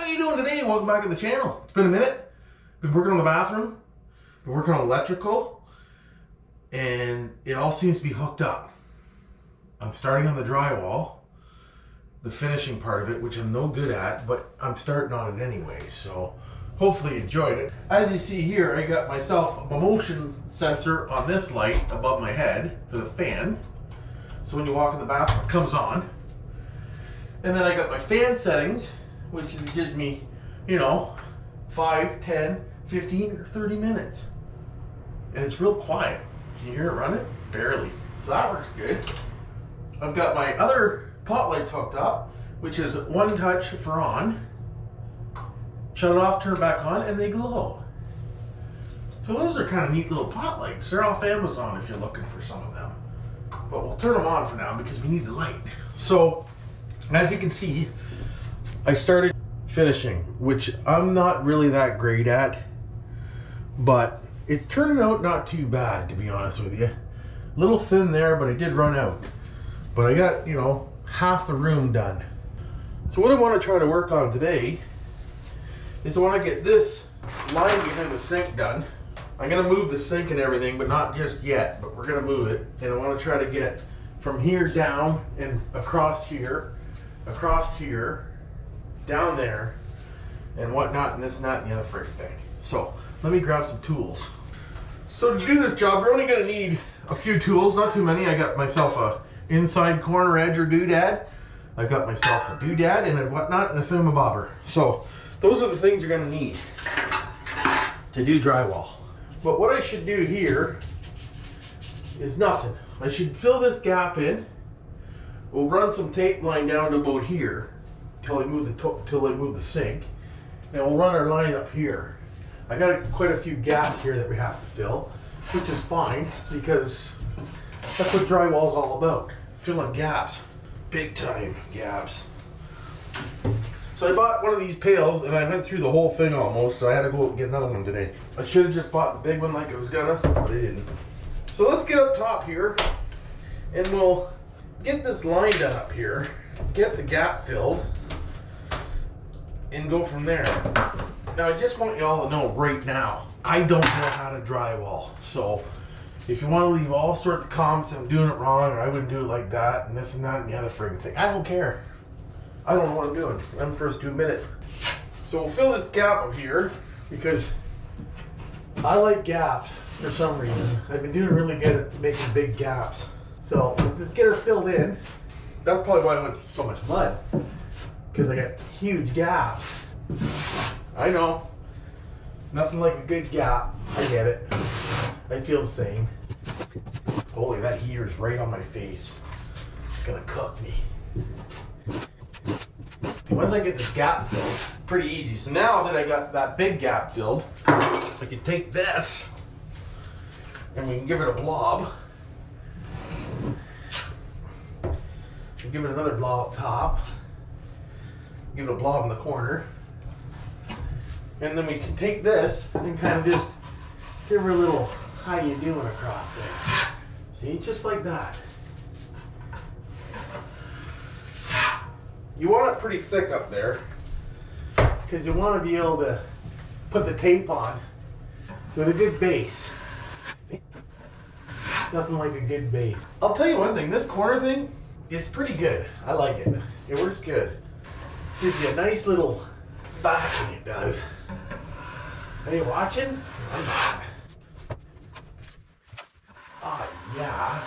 you doing today? Welcome back to the channel. It's been a minute. Been working on the bathroom. Been working on electrical. And it all seems to be hooked up. I'm starting on the drywall. The finishing part of it, which I'm no good at, but I'm starting on it anyway. So hopefully you enjoyed it. As you see here, I got myself a motion sensor on this light above my head for the fan. So when you walk in the bathroom, it comes on. And then I got my fan settings, which gives me, 5, 10, 15, or 30 minutes. And it's real quiet. Can you hear it running? Barely. So that works good. I've got my other pot lights hooked up, which is one touch for on. Shut it off, turn it back on, and they glow. So those are kind of neat little pot lights. They're off Amazon if you're looking for some of them. But we'll turn them on for now because we need the light. So, as you can see, I started finishing, which I'm not really that great at, but it's turning out not too bad, to be honest with you. A little thin there, but I did run out. But I got, half the room done. So what I want to try to work on today is I want to get this line behind the sink done. I'm going to move the sink and everything, but not just yet, but we're going to move it. And I want to try to get from here down and across here, down there, and whatnot, and this and that and the other freaking thing. So let me grab some tools. So to do this job, we're only going to need a few tools, not too many. I got myself a inside corner edge or doodad. I've got myself a doodad and a whatnot and a thermobobber. So those are the things you're going to need to do drywall. But what I should do here is nothing. I should fill this gap in. We'll run some tape line down to about here till I move the sink, and we'll run our line up here. I got quite a few gaps here that we have to fill, which is fine because that's what drywall is all about. Filling gaps, big time gaps. So I bought one of these pails and I went through the whole thing almost, so I had to go out and get another one today. I should have just bought the big one like I was gonna, but I didn't. So let's get up top here and we'll get this line done up here, get the gap filled, and go from there. Now I just want you all to know right now, I don't know how to drywall. So if you want to leave all sorts of comments, I'm doing it wrong, or I wouldn't do it like that, and this and that and the other friggin' thing, I don't care. I don't know what I'm doing. I'm first to admit it. So we'll fill this gap up here because I like gaps for some reason. I've been doing really good at making big gaps. So let's get her filled in. That's probably why I went through so much mud, because I got huge gaps. I know. Nothing like a good gap. I get it. I feel the same. Holy, that heater's right on my face. It's gonna cook me. Once I get this gap filled, it's pretty easy. So now that I got that big gap filled, I can take this and we can give it a blob. We'll give it another blob up top. Give it a blob in the corner. And then we can take this and kind of just give her a little how you doing across there. See, just like that. You want it pretty thick up there because you want to be able to put the tape on with a good base. See? Nothing like a good base. I'll tell you one thing, this corner thing, it's pretty good. I like it. It works good. Gives you a nice little backing, it does. Are you watching? I'm not. Oh yeah.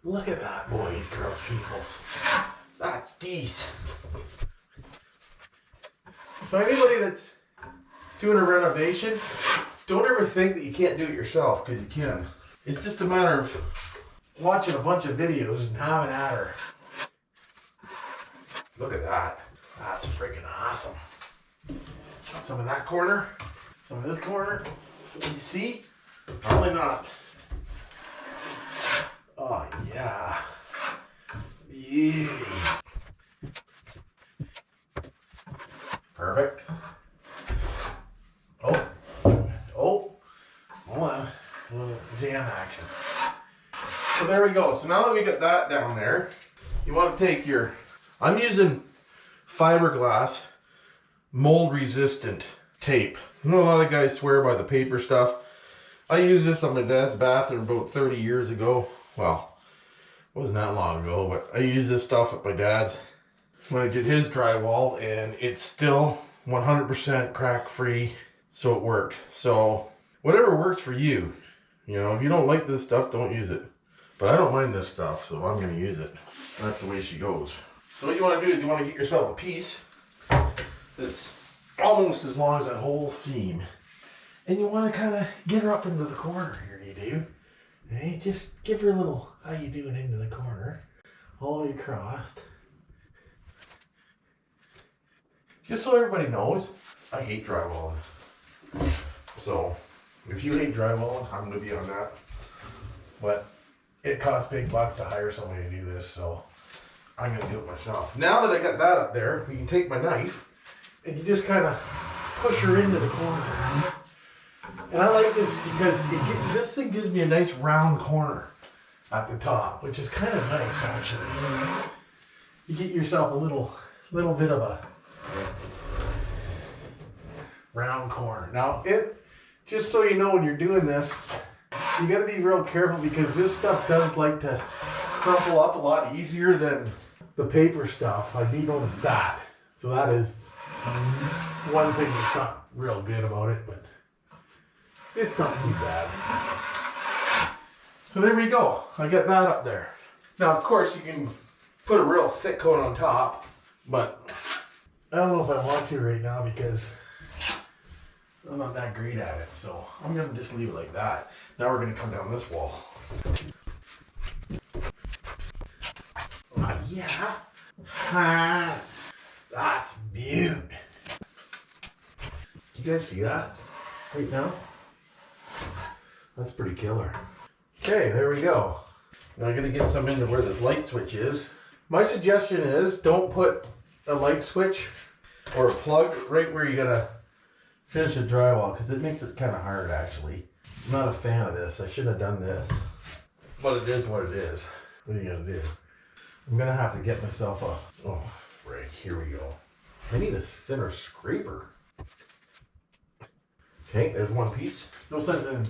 Look at that, boys, girls, peoples. That's decent. So anybody that's doing a renovation, don't ever think that you can't do it yourself, because you can. It's just a matter of watching a bunch of videos and having at her. Look at that. That's freaking awesome. Some in that corner, some in this corner. Can you see? Probably not. Oh yeah. Beauty. Perfect. Oh. Hold on. A little jam action. So there we go. So now that we got that down there, you want to take your, I'm using fiberglass mold resistant tape. I know a lot of guys swear by the paper stuff. I used this on my dad's bathroom about 30 years ago. Well, it wasn't that long ago, but I used this stuff at my dad's when I did his drywall, and it's still 100% crack free, so it worked. So whatever works for you. You know, if you don't like this stuff, don't use it. But I don't mind this stuff, so I'm going to use it. That's the way she goes. So what you want to do is you want to get yourself a piece that's almost as long as that whole seam. And you want to kind of get her up into the corner here, you do. Hey, just give her a little, how you doing into the corner. All the way across. Just so everybody knows, I hate drywalling. So, if you hate drywalling, I'm with you on that. But it costs big bucks to hire somebody to do this, so I'm going to do it myself. Now that I got that up there, we can take my knife and you just kind of push her into the corner. And I like this because this thing gives me a nice round corner at the top, which is kind of nice actually. You get yourself a little bit of a round corner. Now, just so you know, when you're doing this, you got to be real careful because this stuff does like to crumple up a lot easier than the paper stuff. I do notice that. So that is one thing that's not real good about it, but it's not too bad. So there we go. I got that up there. Now, of course, you can put a real thick coat on top, but I don't know if I want to right now because I'm not that great at it. So I'm going to just leave it like that. Now we're going to come down this wall. Oh, yeah. That's beaut. You guys see that right now? That's pretty killer. Okay, there we go. Now I'm going to get some into where this light switch is. My suggestion is don't put a light switch or a plug right where you got to finish the drywall because it makes it kind of hard actually. I'm not a fan of this. I shouldn't have done this. But it is what it is. What are you going to do? I'm going to have to get myself a... Oh, frick. Here we go. I need a thinner scraper. Okay, there's one piece. No sense in,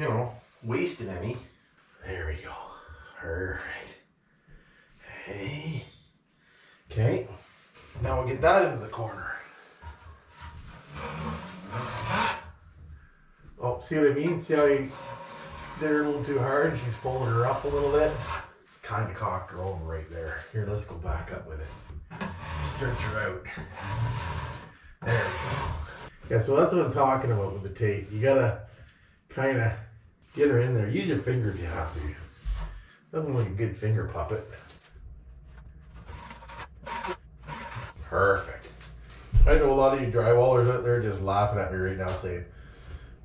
you know, wasting any. There we go. Alright. Hey. Okay. Now we'll get that into the corner. Oh, see what I mean? See how you did her a little too hard? She's folded her up a little bit. Kind of cocked her over right there. Here, let's go back up with it. Stretch her out. There we go. Yeah, so that's what I'm talking about with the tape. You gotta kind of get her in there. Use your finger if you have to. Doesn't look like a good finger puppet. Perfect. I know a lot of you drywallers out there just laughing at me right now saying,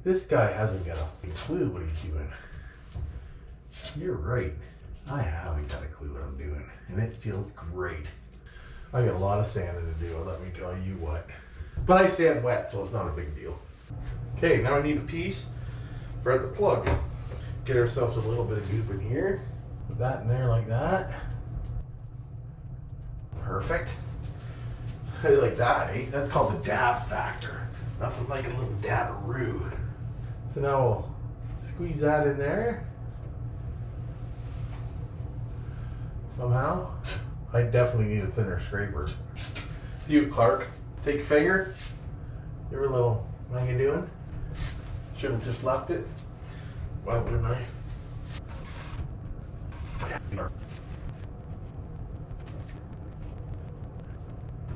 this guy hasn't got a clue what he's doing. You're right. I haven't got a clue what I'm doing. And it feels great. I got a lot of sanding to do, let me tell you what. But I sand wet, so it's not a big deal. Okay, now I need a piece for the plug. Get ourselves a little bit of goop in here. Put that in there like that. Perfect. How do you like that, eh? That's called the dab factor. Nothing like a little dab-a-roo. So now we'll squeeze that in there. Somehow. I definitely need a thinner scraper. You, Clark, take your finger. Give her a little, how you doing? Should have just left it. Why wouldn't I?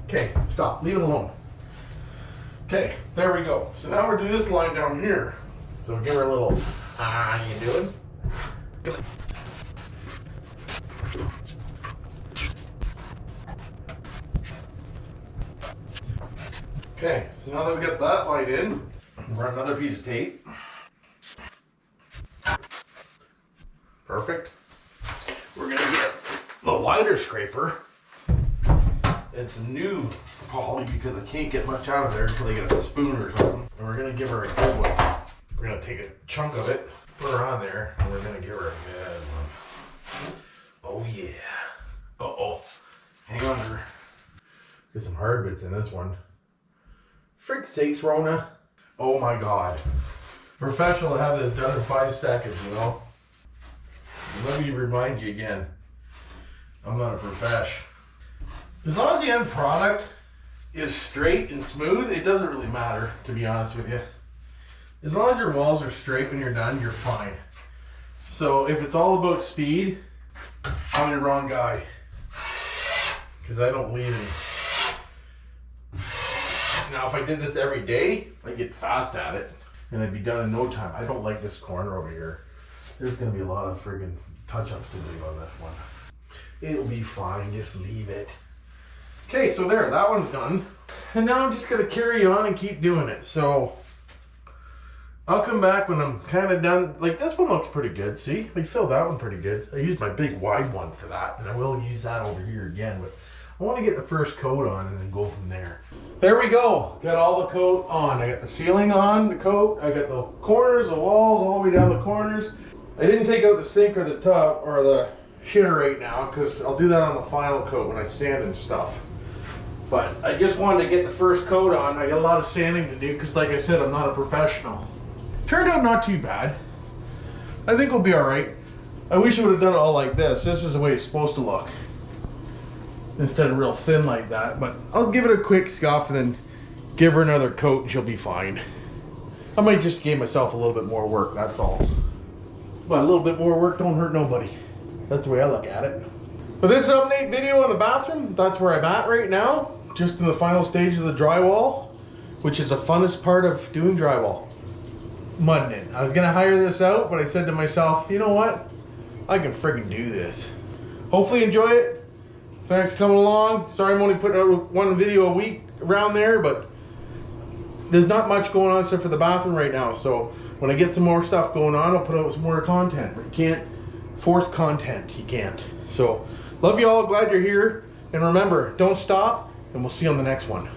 Okay, stop. Leave it alone. Okay, there we go. So now we're doing this line down here. So give her a little, how you doing? Okay, so now that we got that line in, run another piece of tape. Perfect. We're gonna get the wider scraper. It's a new poly because I can't get much out of there until they get a spoon or something. And we're gonna give her a good one. We're gonna take a chunk of it, put her on there, and we're gonna give her a good one. Oh yeah. Uh-oh. Hang on to her. Get some hard bits in this one. Frick's sakes, Rona. Oh my God. Professional to have this done in 5 seconds, you know? Let me remind you again. I'm not a profesh. As long as the end product is straight and smooth, it doesn't really matter, to be honest with you. As long as your walls are straight when you're done, you're fine. So if it's all about speed, I'm the wrong guy. Because I don't believe in. Now if I did this every day, I'd get fast at it. And I'd be done in no time. I don't like this corner over here. There's going to be a lot of friggin' touch-ups to do on this one. It'll be fine, just leave it. Okay, so there, that one's done. And now I'm just going to carry on and keep doing it. So I'll come back when I'm kind of done. Like this one looks pretty good, see? I filled that one pretty good. I used my big wide one for that, and I will use that over here again, but I want to get the first coat on and then go from there. There we go. Got all the coat on. I got the ceiling on, the coat. I got the corners, the walls, all the way down the corners. I didn't take out the sink or the tub or the shitter right now because I'll do that on the final coat when I sand and stuff. But I just wanted to get the first coat on. I got a lot of sanding to do because, like I said, I'm not a professional. Turned out not too bad. I think we'll be all right. I wish I would have done it all like this. This is the way it's supposed to look, instead of real thin like that. But I'll give it a quick scuff and then give her another coat and she'll be fine. I might just give myself a little bit more work, that's all. But a little bit more work don't hurt nobody. That's the way I look at it. But this update video on the bathroom, that's where I'm at right now. Just in the final stage of the drywall, which is the funnest part of doing drywall. Mudding it. I was gonna hire this out, but I said to myself, you know what? I can friggin' do this. Hopefully enjoy it. Thanks for coming along. Sorry I'm only putting out one video a week around there, but there's not much going on except for the bathroom right now. So when I get some more stuff going on, I'll put out some more content. But you can't force content. You can't. So love you all. Glad you're here. And remember, don't stop. And we'll see you on the next one.